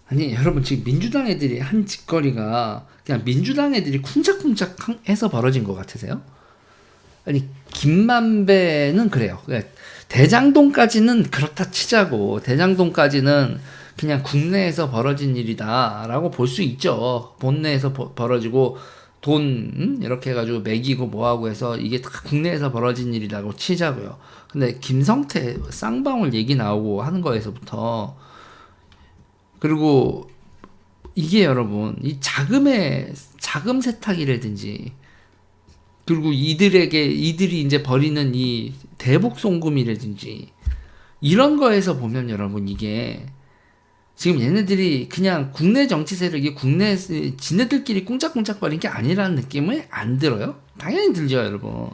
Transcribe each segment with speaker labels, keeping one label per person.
Speaker 1: 아니 여러분 지금 민주당 애들이 한 짓거리가 그냥 민주당 애들이 쿵짝쿵짝 해서 벌어진 것 같으세요? 아니 김만배는 그래요. 그러니까 대장동까지는 그렇다 치자고 대장동까지는 그냥 국내에서 벌어진 일이다라고 볼 수 있죠. 본내에서 벌어지고 돈 이렇게 해가지고 매기고 뭐하고 해서 이게 다 국내에서 벌어진 일이라고 치자고요. 근데 김성태 쌍방울 얘기 나오고 하는 거에서부터 그리고 이게 여러분 이 자금 세탁이라든지 그리고 이들이 이제 벌이는 이 대북 송금이라든지 이런 거에서 보면 여러분 이게 지금 얘네들이 그냥 국내 정치 세력이 국내 지네들끼리 꿍짝꿍짝거리는 게 아니라는 느낌을 안 들어요? 당연히 들죠 여러분.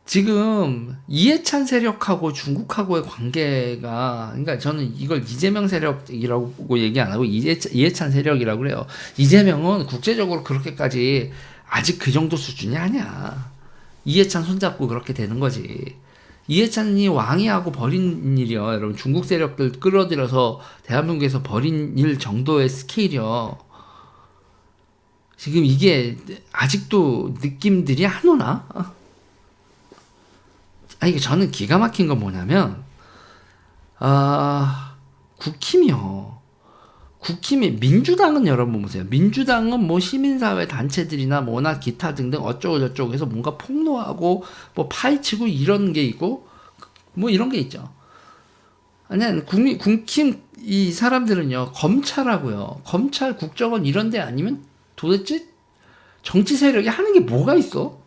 Speaker 1: 지금 이해찬 세력하고 중국하고의 관계가 그러니까 저는 이걸 이재명 세력이라고 얘기 안 하고 이해찬 세력이라고 그래요. 이재명은 국제적으로 그렇게까지 아직 그 정도 수준이 아니야. 이해찬 손잡고 그렇게 되는 거지. 이해찬이 왕이하고 벌인 일이요. 여러분 중국 세력들 끌어들여서 대한민국에서 벌인 일 정도의 스케일이요. 지금 이게 아직도 느낌들이 안 오나? 아니 저는 기가 막힌 건 뭐냐면 국힘이요. 국힘이 민주당은 여러분 보세요. 민주당은 뭐 시민사회 단체들이나 뭐나 기타 등등 어쩌고 저쩌고 해서 뭔가 폭로하고 뭐 파헤치고 이런 게 있고 뭐 이런 게 있죠. 아니 국힘 이 사람들은요 검찰하고요 검찰 국정원 이런 데 아니면 도대체 정치 세력이 하는 게 뭐가 있어?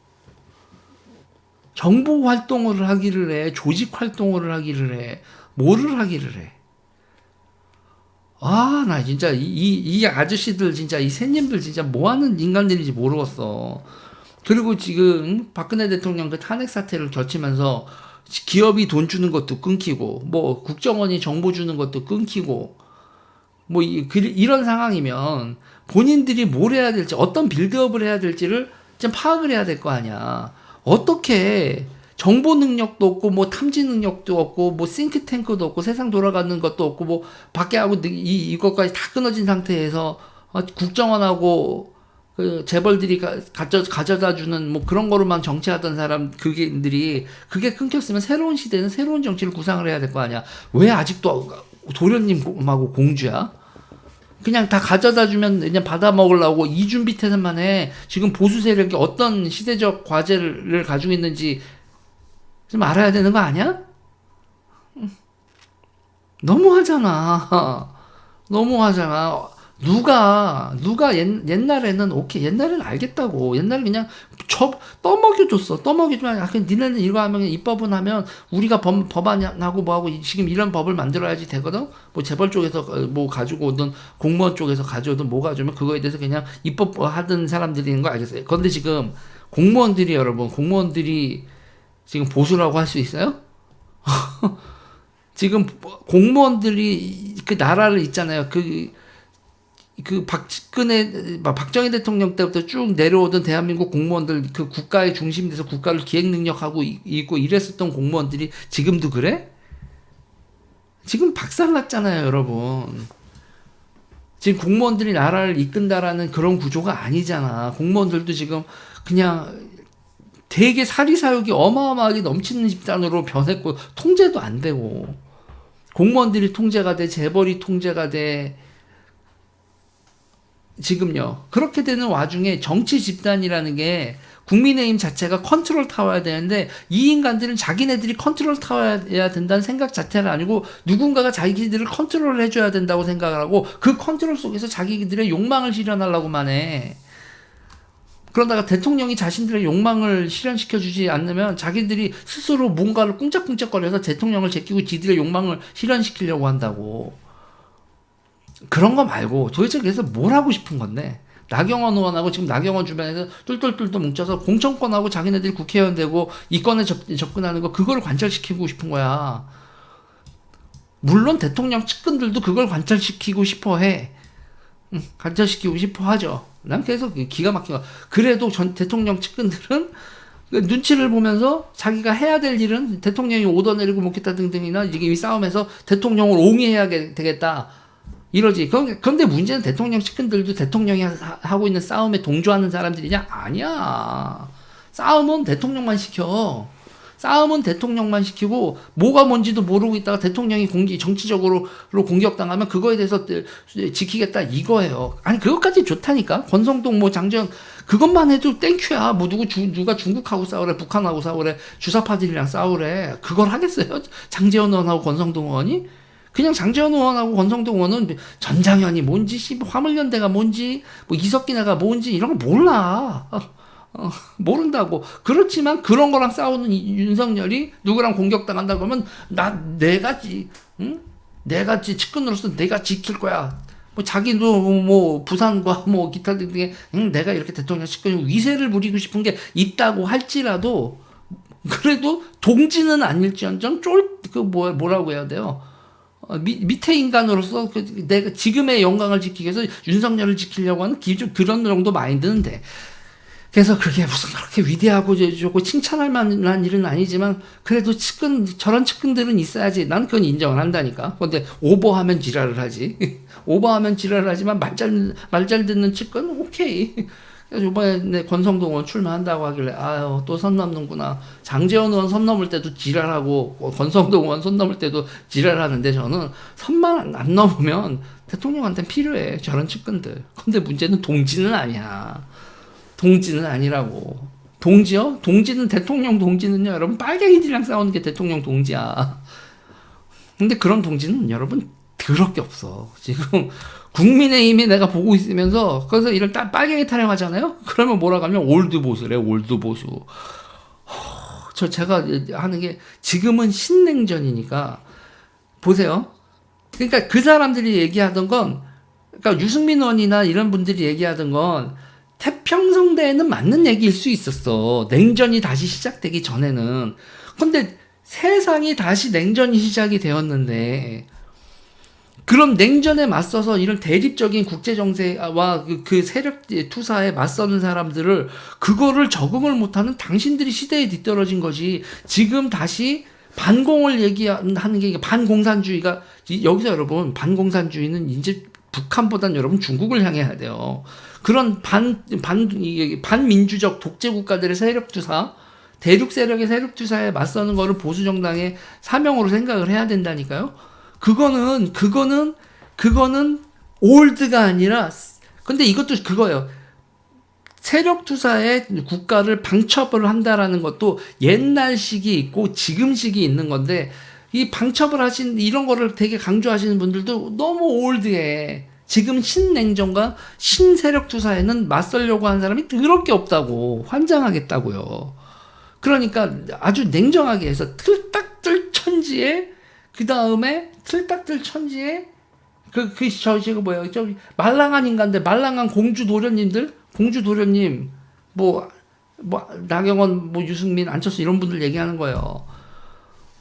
Speaker 1: 정보 활동을 하기를 해, 조직 활동을 하기를 해, 뭐를 하기를 해. 나 진짜 이 아저씨들 진짜 이 새님들 진짜 뭐 하는 인간들인지 모르겠어. 그리고 지금 박근혜 대통령 그 탄핵 사태를 거치면서 기업이 돈 주는 것도 끊기고, 뭐 국정원이 정보 주는 것도 끊기고, 뭐 이런 상황이면 본인들이 뭘 해야 될지, 어떤 빌드업을 해야 될지를 좀 파악을 해야 될 거 아니야. 어떻게 정보 능력도 없고 뭐 탐지 능력도 없고 뭐 싱크탱크도 없고 세상 돌아가는 것도 없고 뭐 밖에 하고 이것까지 다 끊어진 상태에서 국정원하고 그 재벌들이 가져다 주는 뭐 그런 거로만 정치하던 사람 그게들이 그게 끊겼으면 새로운 시대는 새로운 정치를 구상을 해야 될 거 아니야. 왜 아직도 도련님하고 공주야? 그냥 다 가져다 주면 그냥 받아 먹으려고 이준비 태세만 해. 지금 보수 세력이 어떤 시대적 과제를 가지고 있는지 좀 알아야 되는 거 아니야? 너무하잖아. 너무하잖아. 누가 옛날에는 오케이. 옛날에는 알겠다고. 옛날에 그냥 떠먹여줬어. 떠먹여주면, 그냥 니네는 이거 하면, 입법은 하면, 우리가 법안하고 뭐하고, 지금 이런 법을 만들어야지 되거든? 뭐, 재벌 쪽에서 뭐 가지고 오든, 공무원 쪽에서 가져오든, 뭐 가져오면, 그거에 대해서 그냥 입법하던 사람들이 있는 거 알겠어요. 그런데 지금, 공무원들이 지금 보수라고 할 수 있어요? 지금 공무원들이 그 나라를 있잖아요. 박정희 대통령 때부터 쭉 내려오던 대한민국 공무원들 그 국가의 중심 돼서 국가를 기획 능력하고 있고 이랬었던 공무원들이 지금도 그래? 지금 박살났잖아요, 여러분. 지금 공무원들이 나라를 이끈다라는 그런 구조가 아니잖아. 공무원들도 지금 그냥 되게 사리사욕이 어마어마하게 넘치는 집단으로 변했고 통제도 안 되고 공무원들이 통제가 돼 재벌이 통제가 돼 지금요. 그렇게 되는 와중에 정치 집단이라는 게 국민의힘 자체가 컨트롤 타워야 되는데 이 인간들은 자기네들이 컨트롤 타워야 된다는 생각 자체는 아니고 누군가가 자기들을 컨트롤 해줘야 된다고 생각을 하고 그 컨트롤 속에서 자기들의 욕망을 실현하려고만 해. 그러다가 대통령이 자신들의 욕망을 실현시켜주지 않으면 자기들이 스스로 뭔가를 꿍짝꿍짝거려서 대통령을 제끼고 지들의 욕망을 실현시키려고 한다고. 그런 거 말고 도대체 그래서 뭘 하고 싶은 건데 나경원 의원하고 지금 나경원 주변에서 똘똘똘똘 뭉쳐서 공천권하고 자기네들이 국회의원 되고 이권에 접근하는 거 그걸 관철시키고 싶은 거야. 물론 대통령 측근들도 그걸 관철시키고 싶어 해. 관철시키고 싶어 하죠. 난 계속 기가 막힌 거. 그래도 전 대통령 측근들은 그러니까 눈치를 보면서 자기가 해야 될 일은 대통령이 오더 내리고 뭐 기타 등등이나 이게 이 싸움에서 대통령을 옹이해야 되겠다. 이러지. 그런데 문제는 대통령 측근들도 대통령이 하고 있는 싸움에 동조하는 사람들이냐? 아니야. 싸움은 대통령만 시켜. 싸움은 대통령만 시키고 뭐가 뭔지도 모르고 있다가 대통령이 정치적으로 공격당하면 그거에 대해서 지키겠다 이거예요. 아니 그것까지 좋다니까. 권성동 뭐 장제원 그것만 해도 땡큐야. 뭐 누가 중국하고 싸우래, 북한하고 싸우래, 주사파들이랑 싸우래. 그걸 하겠어요? 장제원 의원하고 권성동 의원이? 그냥 장제원 의원하고 권성동 의원은 전장현이 뭔지, 화물연대가 뭔지, 뭐 이석기네가 뭔지 이런 거 몰라. 모른다고. 그렇지만 그런 거랑 싸우는 윤석열이 누구랑 공격당한다고 하면 내가 측근으로서 내가 지킬 거야. 뭐 자기도 뭐 부산과 뭐 기타 등등의 내가 이렇게 대통령 측근 위세를 부리고 싶은 게 있다고 할지라도 그래도 동지는 아닐지언정 뭐라고 해야 돼요? 밑에 인간으로서 내가 지금의 영광을 지키기 위해서 윤석열을 지키려고 하는 그런 정도 마인드는 돼. 그래서 그게 무슨 그렇게 위대하고 좋고 칭찬할 만한 일은 아니지만 그래도 저런 측근들은 있어야지. 난 그건 인정을 한다니까. 근데 오버하면 지랄을 하지. 오버하면 지랄을 하지만 말 잘 듣는 측근 오케이. 그래서 이번에 권성동 의원 출마한다고 하길래 아유 또 선 넘는구나. 장제원 의원 선 넘을 때도 지랄하고 권성동 의원 선 넘을 때도 지랄하는데 저는 선만 안 넘으면 대통령한테는 필요해. 저런 측근들. 근데 문제는 동지는 아니야. 동지는 아니라고. 동지요? 동지는 대통령 동지는요. 여러분 빨갱이들이랑 싸우는 게 대통령 동지야. 근데 그런 동지는 여러분 더럽게 없어. 지금 국민의힘이 내가 보고 있으면서 그래서 이런 빨갱이 타령하잖아요. 그러면 뭐라고 하면 올드보수래. 올드보수. 제가 하는 게 지금은 신냉전이니까 보세요. 그러니까 그 사람들이 얘기하던 건 그러니까 유승민 의원이나 이런 분들이 얘기하던 건 태평성대에는 맞는 얘기일 수 있었어. 냉전이 다시 시작되기 전에는. 근데 세상이 다시 냉전이 시작이 되었는데 그럼 냉전에 맞서서 이런 대립적인 국제정세와 그 세력 투사에 맞서는 사람들을 그거를 적응을 못하는 당신들이 시대에 뒤떨어진 거지. 지금 다시 반공을 얘기하는 게 반공산주의가 여기서 여러분 반공산주의는 이제 북한보단 여러분 중국을 향해야 돼요. 그런 반민주적 독재 국가들의 세력 투사, 대륙 세력의 세력 투사에 맞서는 거를 보수 정당의 사명으로 생각을 해야 된다니까요. 그거는 올드가 아니라 근데 이것도 그거예요. 세력 투사에 국가를 방첩을 한다라는 것도 옛날식이 있고 지금식이 있는 건데 이 방첩을 하신 이런 거를 되게 강조하시는 분들도 너무 올드해. 지금 신냉전과 신세력 투사에는 맞서려고 하는 사람이 더럽게 없다고 환장하겠다고요. 그러니까 아주 냉정하게 해서 틀딱들 천지에 그 다음에 틀딱들 천지에 저거 뭐야 저 말랑한 인간들 말랑한 공주 도련님 뭐 나경원 뭐 유승민 안철수 이런 분들 얘기하는 거예요.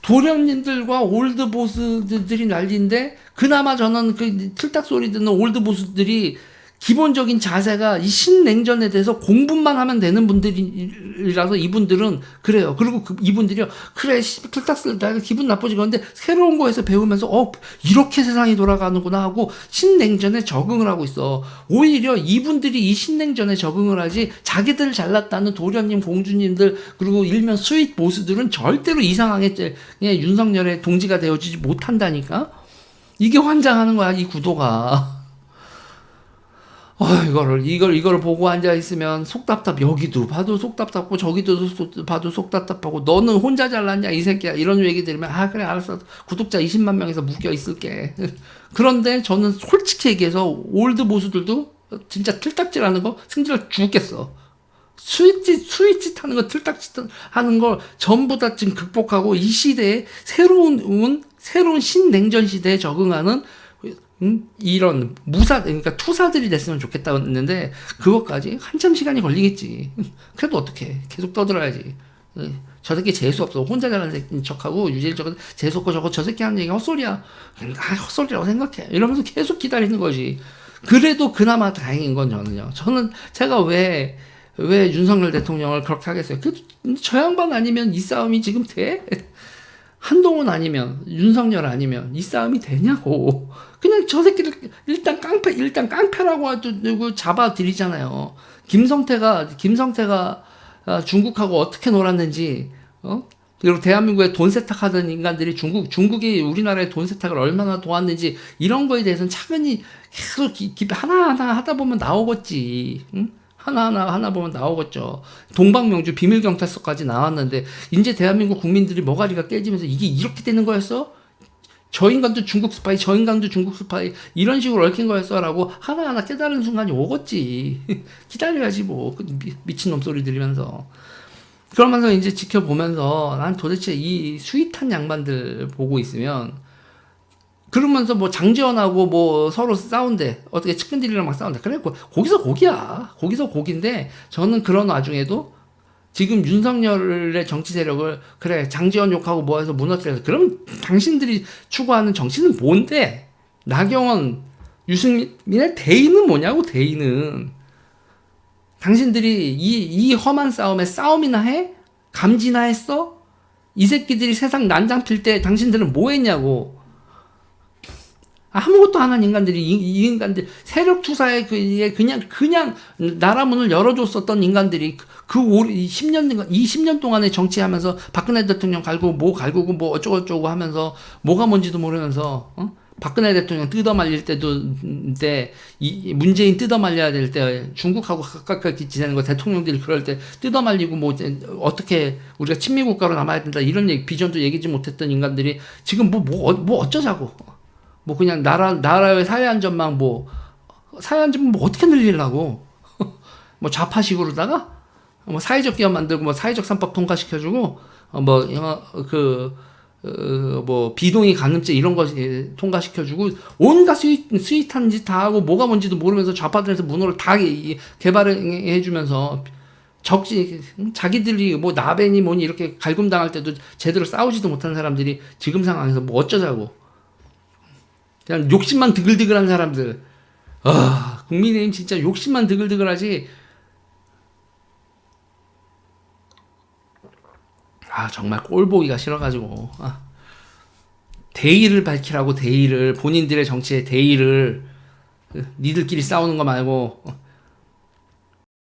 Speaker 1: 도련님들과 올드보스들이 난리인데 그나마 저는 그 틀딱 소리 듣는 올드보스들이 기본적인 자세가 이 신냉전에 대해서 공부만 하면 되는 분들이라서 이분들은 그래요. 그리고 이분들이요. 그래 틀딱 쓸다 기분 나빠지는데 새로운 거에서 배우면서 이렇게 세상이 돌아가는구나 하고 신냉전에 적응을 하고 있어. 오히려 이분들이 이 신냉전에 적응을 하지 자기들 잘났다는 도련님 공주님들 그리고 일면 스윗 보스들은 절대로 이상하게 그냥 윤석열의 동지가 되어지지 못한다니까. 이게 환장하는 거야 이 구도가. 이거를 보고 앉아있으면 속답답, 여기도 봐도 속답답고, 저기도 봐도 속답답하고, 너는 혼자 잘났냐, 이 새끼야. 이런 얘기 들으면, 그래, 알았어. 구독자 20만 명에서 묶여 있을게. 그런데 저는 솔직히 얘기해서, 올드 보수들도 진짜 틀딱질 하는 거 승질을 죽겠어. 스위치 타는 거, 틀딱질 하는 걸 전부 다 지금 극복하고, 이 시대에 새로운 신냉전 시대에 적응하는 이런 그러니까 투사들이 됐으면 좋겠다고 했는데 그것까지 한참 시간이 걸리겠지. 그래도 어떡해. 계속 떠들어야지. 저 새끼 재수없어. 혼자 잘하는 척하고 유재일 저거 재수없고 저 새끼 하는 얘기 헛소리야. 헛소리라고 생각해. 이러면서 계속 기다리는 거지. 그래도 그나마 다행인 건 저는요. 제가 왜 왜 윤석열 대통령을 그렇게 하겠어요? 저 양반 아니면 이 싸움이 지금 돼? 한동훈 아니면 윤석열 아니면 이 싸움이 되냐고. 그냥 저 새끼를 일단 깡패라고 하고 잡아들이잖아요. 김성태가 중국하고 어떻게 놀았는지, 그리고 대한민국에 돈 세탁하던 인간들이 중국이 우리나라에 돈 세탁을 얼마나 도왔는지 이런 거에 대해서는 차근히 계속 하나하나 하다 보면 나오겠지. 응? 하나 보면 나오겠죠. 동방명주 비밀경찰서까지 나왔는데 이제 대한민국 국민들이 머가리가 깨지면서 이게 이렇게 되는 거였어? 저 인간도 중국 스파이, 저 인간도 중국 스파이 이런 식으로 얽힌 거였어 라고 하나하나 깨달은 순간이 오겠지. 기다려야지 뭐. 미친놈 소리 들으면서. 그러면서 이제 지켜보면서 난 도대체 이 스윗한 양반들 보고 있으면 그러면서 뭐 장지원하고 뭐 서로 싸운대. 어떻게 측근들이랑 막 싸운대. 그래, 거기서 고기야. 거기서 고기인데 저는 그런 와중에도 지금 윤석열의 정치 세력을 그래 장지원 욕하고 뭐 해서 무너뜨려서 그럼 당신들이 추구하는 정치는 뭔데? 나경원, 유승민의 대의는 뭐냐고 대의는. 당신들이 이 험한 싸움에 싸움이나 해? 감지나 했어? 이 새끼들이 세상 난장 필 때 당신들은 뭐 했냐고. 아무것도 안 한 인간들이, 이 인간들, 세력 투사에 그냥 나라 문을 열어줬었던 인간들이 그 20년 동안에 정치하면서 박근혜 대통령 갈구고 뭐 어쩌고저쩌고 하면서 뭐가 뭔지도 모르면서, 박근혜 대통령 뜯어말릴 때도, 문재인 뜯어말려야 될 때 중국하고 가깝게 지내는 거 대통령들이 그럴 때 뜯어말리고 뭐 어떻게 우리가 친미국가로 남아야 된다 이런 비전도 얘기지 못했던 인간들이 지금 뭐 어쩌자고. 뭐 그냥 나라의 사회안전망 사회안전망 뭐 어떻게 늘리려고. 뭐 좌파식으로다가 뭐 사회적 기업 만들고 뭐 사회적 3법 통과시켜주고 뭐 비동의 간음죄 이런 거 통과시켜주고 온갖 스윗한 짓 다 하고 뭐가 뭔지도 모르면서 좌파들에서 문호를 다 개발해주면서 자기들이 뭐 나벤이 뭐니 이렇게 갈굼당할 때도 제대로 싸우지도 못한 사람들이 지금 상황에서 뭐 어쩌자고. 그냥 욕심만 드글드글한 사람들. 국민의힘 진짜 욕심만 드글드글하지. 정말 꼴보기가 싫어가지고. 대의를 밝히라고 대의를 본인들의 정치의 대의를 니들끼리 싸우는 거 말고